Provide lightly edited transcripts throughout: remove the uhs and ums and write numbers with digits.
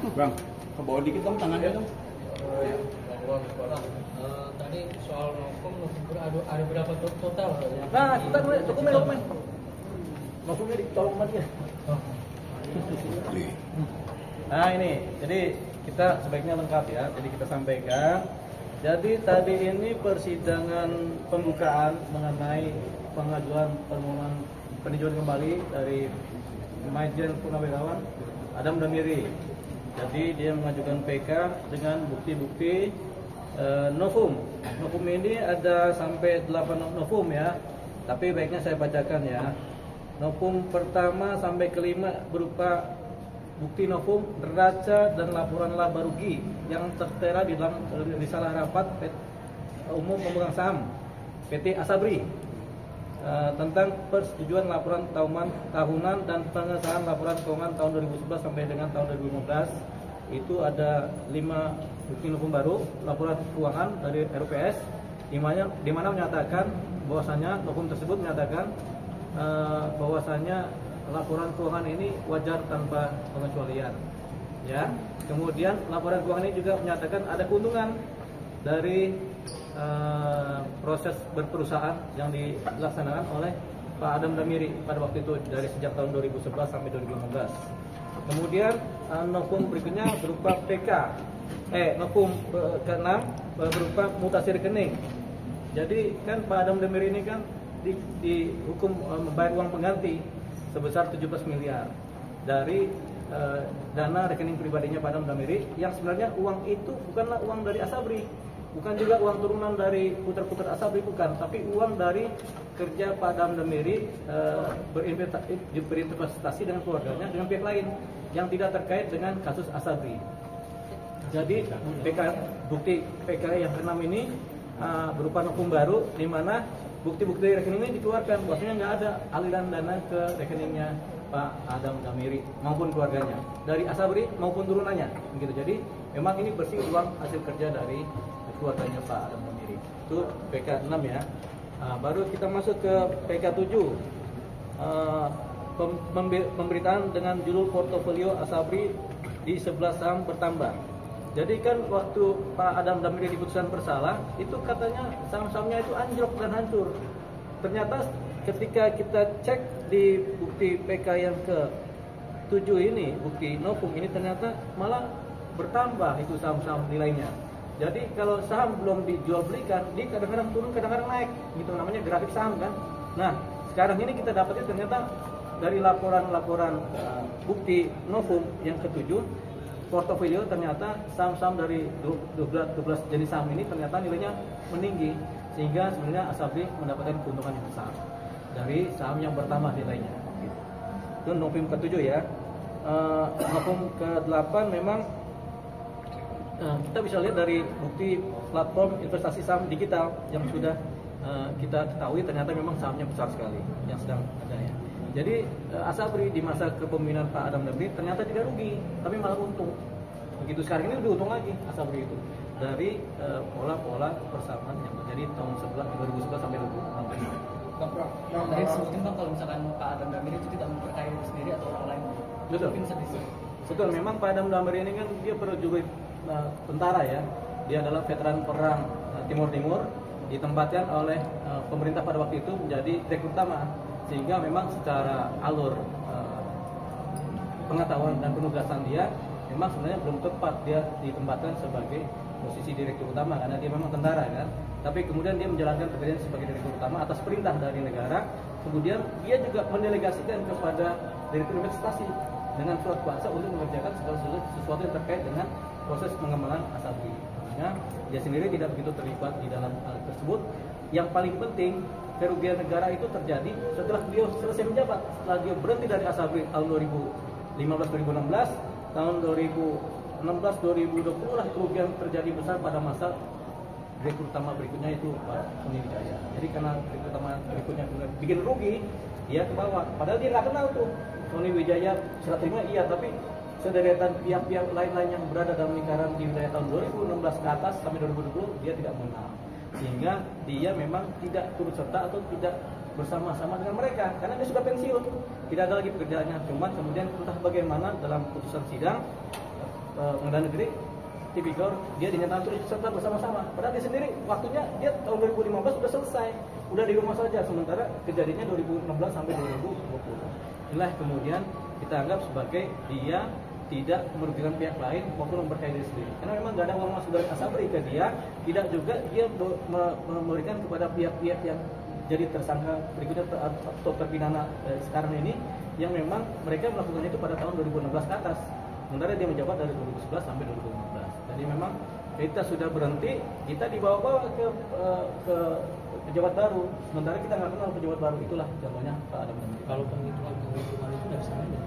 Bang, ke bawah dikit dong tangannya dong. Tadi soal hukum ada berapa total? Nah, kita mulai dokumen. Nokumnya ditolong sama dia. Nah ini, jadi kita sebaiknya lengkap ya. Jadi kita sampaikan. Jadi tadi ini persidangan pembukaan mengenai pengajuan permohonan peninjauan kembali dari Majen Purnawirawan Adam Damiri. Jadi dia mengajukan PK dengan bukti-bukti novum. Novum ini ada sampai 8 novum ya. Tapi baiknya saya bacakan ya. Novum pertama sampai kelima berupa bukti novum, neraca dan laporan laba rugi yang tertera di dalam risalah rapat umum pemegang saham PT Asabri tentang persetujuan laporan tahunan dan pengesahan laporan keuangan tahun 2011 sampai dengan tahun 2015. Itu ada 5 bukti novum baru laporan keuangan dari RPS di mana menyatakan bahwasanya novum tersebut menyatakan bahwasanya laporan keuangan ini wajar tanpa pengecualian. Ya. Kemudian laporan keuangan ini juga menyatakan ada keuntungan dari proses berperusahaan yang dilaksanakan oleh Pak Adam Damiri pada waktu itu dari sejak tahun 2011 sampai 2015. Kemudian novum berikutnya berupa PK. Novum ke-6 berupa mutasi rekening. Jadi kan Pak Adam Damiri ini kan dihukum membayar uang pengganti sebesar 17 miliar dari dana rekening pribadinya Pak Adam Damiri yang sebenarnya uang itu bukanlah uang dari Asabri, bukan juga uang turunan dari putra-putra Asabri, bukan, tapi uang dari kerja Pak Adam Damiri berinvestasi dengan keluarganya dengan pihak lain yang tidak terkait dengan kasus Asabri. Jadi bukti PK yang ke-6 ini berupa novum baru di mana bukti-bukti rekening ini dikeluarkan, bahwasanya nggak ada aliran dana ke rekeningnya Pak Adam Damiri maupun keluarganya dari Asabri maupun turunannya, begitu. Jadi memang ini bersih uang hasil kerja dari keluarganya Pak Adam Damiri. Itu PK 6 ya. Baru kita masuk ke PK 7. Pemberitaan dengan judul portofolio Asabri di 11 saham bertambah. Jadi kan waktu Pak Adam Damiri diputuskan bersalah, itu katanya saham-sahamnya itu anjlok dan hancur. Ternyata ketika kita cek di bukti PK yang ke-7 ini, bukti novum ini ternyata malah bertambah itu saham-saham nilainya. Jadi kalau saham belum dijual belikan, dia kadang-kadang turun, kadang-kadang naik. Gitu namanya grafik saham kan. Nah, sekarang ini kita dapatnya ternyata dari laporan-laporan bukti novum yang ke-7, portofolio ternyata saham-saham dari 12 jenis saham ini ternyata nilainya meninggi, sehingga sebenarnya Asabri mendapatkan keuntungan yang besar dari saham yang bertambah nilainya. Itu novum ke-7 ya. Novum ke-8 memang kita bisa lihat dari bukti platform investasi saham digital yang sudah kita ketahui ternyata memang sahamnya besar sekali yang sedang ada ya. Jadi Asabri di masa kepemimpinan Pak Adam Damiri ternyata tidak rugi, tapi malah untung. Begitu sekarang ini udah untung lagi Asabri itu dari pola-pola persamaan yang terjadi tahun 2011 sampai 2016. Tadi sebutin Bang kalau misalkan Pak Adam Damiri itu tidak memperkaya diri sendiri atau orang lain. Betul. Betul. Memang Pak Adam Damiri ini kan dia prajurit tentara ya. Dia adalah veteran perang Timur-Timur, ditempatkan oleh pemerintah pada waktu itu menjadi direktur utama. Sehingga memang secara alur pengetahuan dan penugasan dia memang sebenarnya belum tepat dia ditempatkan sebagai posisi direktur utama karena dia memang tentara kan. Tapi kemudian dia menjalankan pekerjaan sebagai direktur utama atas perintah dari negara. Kemudian dia juga mendelegasikan kepada direktur investasi dengan surat kuasa untuk mengerjakan segala sesuatu yang terkait dengan proses pengembangan Asabri. Makanya dia sendiri tidak begitu terlibat di dalam hal tersebut. Yang paling penting kerugian negara itu terjadi setelah beliau selesai menjabat, setelah dia berhenti dari Asabri tahun 2015-2016, tahun 2016-2020 lah kerugian terjadi besar pada masa direktur utama berikutnya itu Pak Sony Wijaya. Jadi karena direktur utama berikutnya bikin rugi, dia ke bawah. Padahal dia nggak kenal tuh Sony Wijaya, serah terima iya, tapi sederetan pihak-pihak lain-lain yang berada dalam lingkaran di wilayah tahun 2016 ke atas sampai 2020 dia tidak mengenal. Sehingga dia memang tidak turut serta atau tidak bersama-sama dengan mereka karena dia sudah pensiun, tidak ada lagi pekerjaannya. Cuma kemudian entah bagaimana dalam putusan sidang pengadilan negeri tipikor dia dinyatakan turut serta bersama-sama. Padahal dia sendiri waktunya dia tahun 2015 sudah selesai, udah di rumah saja. Sementara kejadiannya 2016 sampai 2020. Inilah kemudian kita anggap sebagai dia tidak merugikan pihak lain maupun memberkahi diri sendiri. Karena memang gak ada uang masuk dari Asabri ke dia, tidak juga dia memberikan kepada pihak-pihak yang jadi tersangka berikutnya atau terpidana sekarang ini, yang memang mereka melakukan itu pada tahun 2016 ke atas. Sementara dia menjabat dari 2011 sampai 2015. Jadi memang kita sudah berhenti, kita dibawa-bawa ke pejabat baru. Sementara kita nggak kenal pejabat baru, itulah contohnya Pak Adam. Kalau penghitungan itu nggak bisa aja.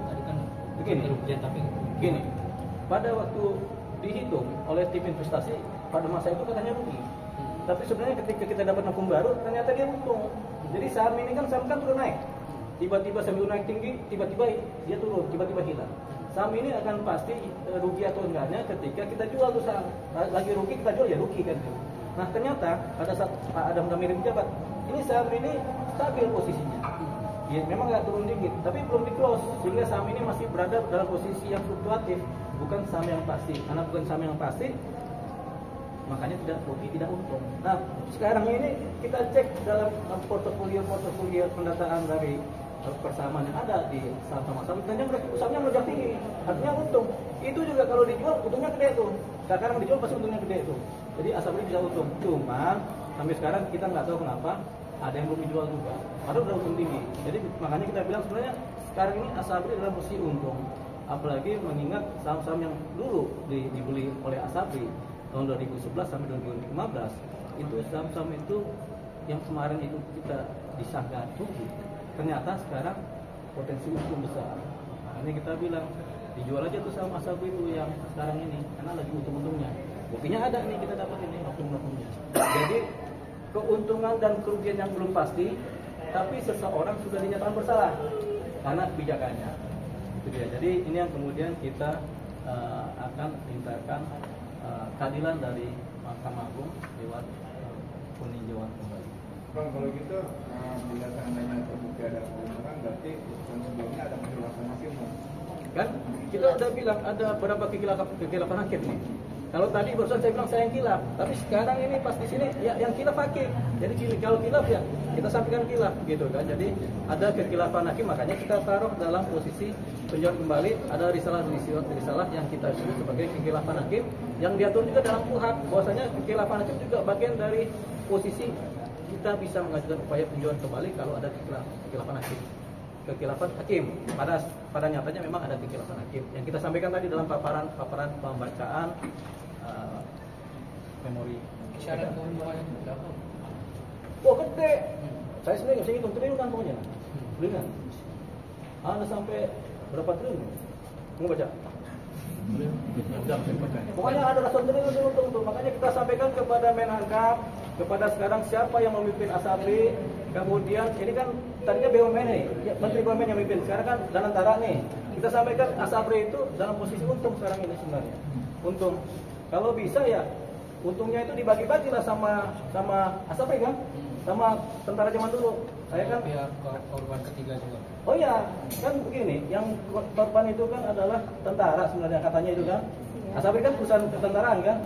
Tadi kan begini, kerugian tapi gini, pada waktu dihitung oleh tim investasi pada masa itu katanya rugi. Tapi sebenarnya ketika kita dapat hukum baru, ternyata dia untung. Jadi saham ini kan turun naik. Tiba-tiba sambil naik tinggi, tiba-tiba dia turun, tiba-tiba hilang. Saham ini akan pasti rugi atau enggaknya ketika kita jual tuh saham. Lagi rugi kita jual, ya rugi kan. Nah ternyata pada saat Pak Adam kami menjabat, ini saham ini stabil posisinya. Ya, memang nggak turun dikit, tapi belum di close, sehingga saham ini masih berada dalam posisi yang fluktuatif, bukan saham yang pasti. Karena bukan saham yang pasti, makanya tidak rugi, tidak untung. Nah sekarang ini kita cek dalam portofolio pendataan dari persamaan yang ada di saham-saham, ternyata sahamnya melonjak tinggi, artinya untung. Itu juga kalau dijual untungnya gede tuh. Sekarang dijual pasti untungnya gede tuh. Jadi Asabri bisa untung. Cuma sampai sekarang kita nggak tahu kenapa ada yang belum dijual juga. Padahal udah untung tinggi. Jadi makanya kita bilang sebenarnya sekarang ini Asabri dalam posisi untung. Apalagi mengingat saham-saham yang dulu dibeli oleh Asabri tahun 2011 sampai 2015 itu saham-saham itu yang kemarin itu kita disangka rugi, ternyata sekarang potensi untung besar. Ini kita bilang dijual aja tuh saham Asabri itu yang sekarang ini karena lagi untung-untungnya. Buktinya ada nih, kita dapat ini oknum-oknumnya. Jadi keuntungan dan kerugian yang belum pasti, tapi seseorang sudah dinyatakan bersalah karena kebijakannya. Itu dia. Jadi ini yang kemudian kita akan mintakan keadilan dari Mahkamah Agung lewat peninjauan kembali. Bang, kalau gitu bila seandainya terbukti ada keuntungan, berarti yang sebelumnya ada penjelasan hakim, Bang? Kan kita udah bilang ada beberapa kekhilafan hakim nih. Kalau tadi barusan saya bilang saya yang khilaf, tapi sekarang ini pas di sini ya yang khilaf hakim. Jadi kalau khilaf ya kita sampaikan khilaf gitu kan. Jadi ada kekhilafan hakim, makanya kita taruh dalam posisi peninjauan kembali. Ada risalah yang kita sebut sebagai kekhilafan hakim yang diatur juga dalam KUHP. Bahwasanya kekhilafan hakim juga bagian dari posisi kita bisa mengajukan upaya peninjauan kembali kalau ada kekhilafan hakim. Kekhilafan hakim pada nyatanya memang ada kekhilafan hakim yang kita sampaikan tadi dalam paparan pembacaan memori. syarat keuntungannya berapa? Oh gede. Saya sendiri nggak bisa hitung triliunan pokoknya. Triliunan. Ada sampai berapa triliun? Mau baca? Pokoknya ada ratusan triliun untuk. Makanya kita sampaikan kepada Menhankam, kepada sekarang siapa yang memimpin Asabri. Kemudian ini kan tadinya BUMN nih, ya, Menteri BUMN yang memimpin. Sekarang kan Danantara nih. Kita sampaikan Asabri itu dalam posisi untung sekarang ini sebenarnya. Untung. Kalau bisa ya untungnya itu dibagi-bagilah sama Asabri kan, sama tentara zaman dulu. Saya kan pihak korban ketiga juga. Oh iya, kan begini, yang korban itu kan adalah tentara sebenarnya katanya itu kan. Asabri kan perusahaan ketentaraan kan.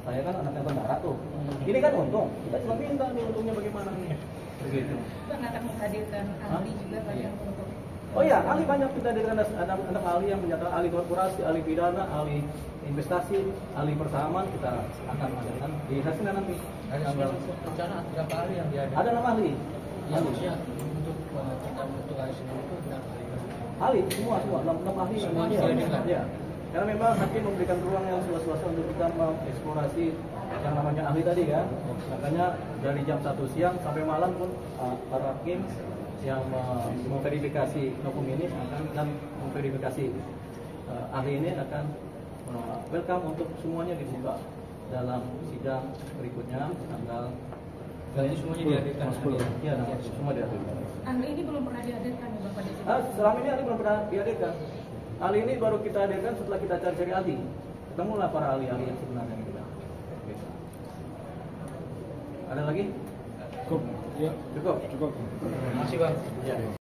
Saya kan anak tentara tuh. Ini kan untung. Kita cuma minta nih untungnya bagaimana nih. Begitu. Kan akan menghadirkan ahli juga banyak untuk. Oh iya, ahli banyak kita hadirkan ada ahli yang menyatakan ahli korporasi, ahli pidana, ahli investasi, ahli persamaan kita akan hadirkan di hasilnya nanti. Ada rencana berapa ahli yang dihadirkan? Ada 6 ahli. Yang maksudnya untuk hasil itu berapa Ahli semua 6 ahli semua yang dihadirkan. Ya. Karena memang hakim memberikan ruang yang luas-luas untuk kita mengeksplorasi yang namanya ahli tadi kan. Makanya dari jam 1 siang sampai malam pun para hakim yang memverifikasi hukum ini akan dan memverifikasi ahli ini akan welcome untuk semuanya dibuka dalam sidang berikutnya tanggal. Dan ini semuanya dihadirkan. Iya, semua dihadirkan. Ahli ini belum pernah dihadirkan ya Bapak di sini. Selama ini ahli belum pernah dihadirkan. Ahli ini baru kita hadirkan setelah kita cari ahli. Ketemulah para ahli-ahli yang sebenarnya kita. Gitu. Ada lagi? Cukup. Ya, Cukup. cukup. Terima kasih Bang. Ya.